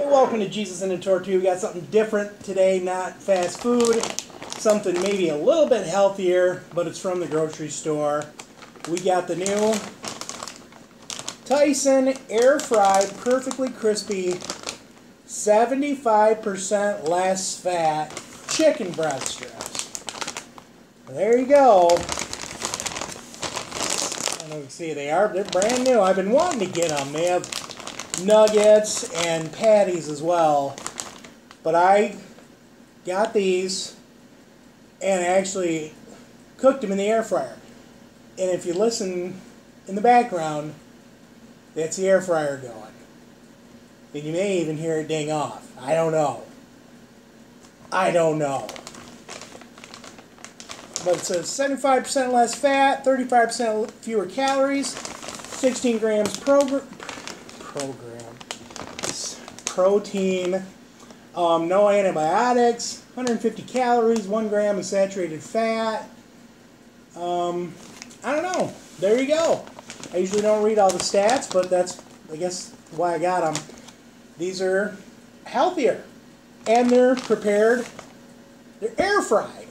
Hey, welcome to Jesus in a Tortilla. We got something different today, not fast food. Something maybe a little bit healthier, but it's from the grocery store. We got the new Tyson air fried, perfectly crispy, 75% less fat chicken breast strips. There you go. I don't know if you can see they're brand new. I've been wanting to get them. They have nuggets and patties as well, but I got these and actually cooked them in the air fryer. And if you listen in the background, that's the air fryer going. And you may even hear it ding off. I don't know. But it says 75% less fat, 35% fewer calories, 16 grams protein, no antibiotics, 150 calories, 1 gram of saturated fat. I don't know. There you go. I usually don't read all the stats, but that's, I guess, why I got them. These are healthier, and they're prepared. They're air fried,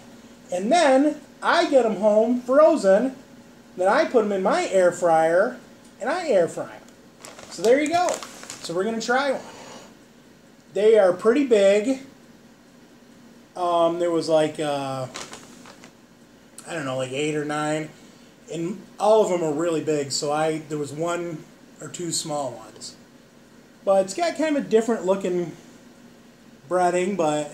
and then I get them home frozen. Then I put them in my air fryer, and I air fry them. So there you go. So we're gonna try one. They are pretty big. There was like I don't know, like 8 or 9, and all of them are really big. So there was 1 or 2 small ones. But it's got kind of a different looking breading, but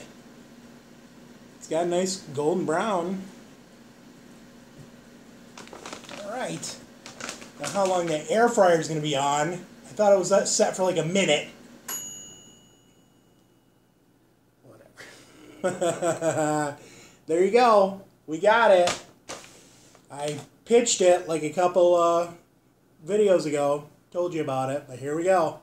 it's got a nice golden brown. All right. Now how long the air fryer is going to be on? I thought it was set for like a minute. Whatever. There you go. We got it. I pitched it like a couple videos ago. Told you about it, but here we go.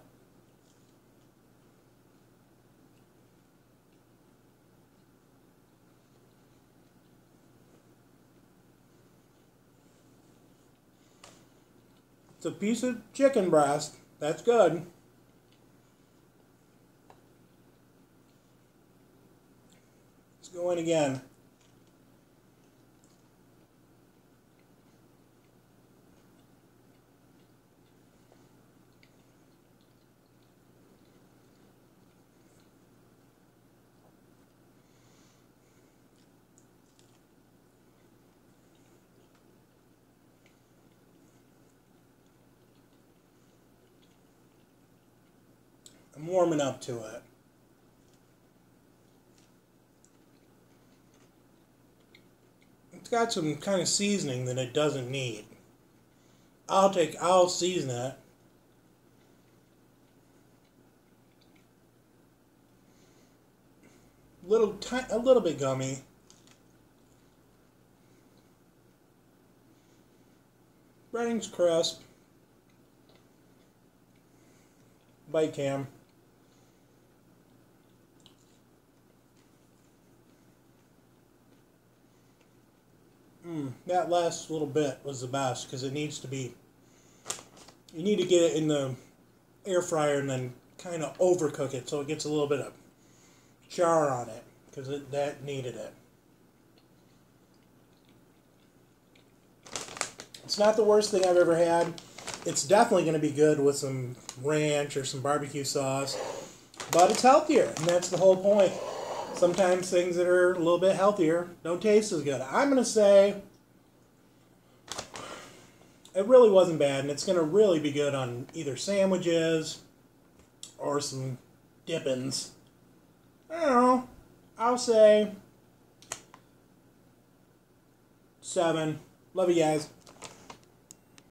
It's a piece of chicken breast. That's good. Let's go in again. I'm warming up to it. It's got some kind of seasoning that it doesn't need. I'll season it. A little bit gummy. Breading's crisp. Bite cam. That last little bit was the best because it needs to be, you need to get it in the air fryer and then kind of overcook it so it gets a little bit of char on it because that needed it. It's not the worst thing I've ever had. It's definitely going to be good with some ranch or some barbecue sauce, but it's healthier, and that's the whole point. Sometimes things that are a little bit healthier don't taste as good. I'm going to say it really wasn't bad, and it's going to really be good on either sandwiches or some dippings. I don't know. I'll say 7. Love you guys.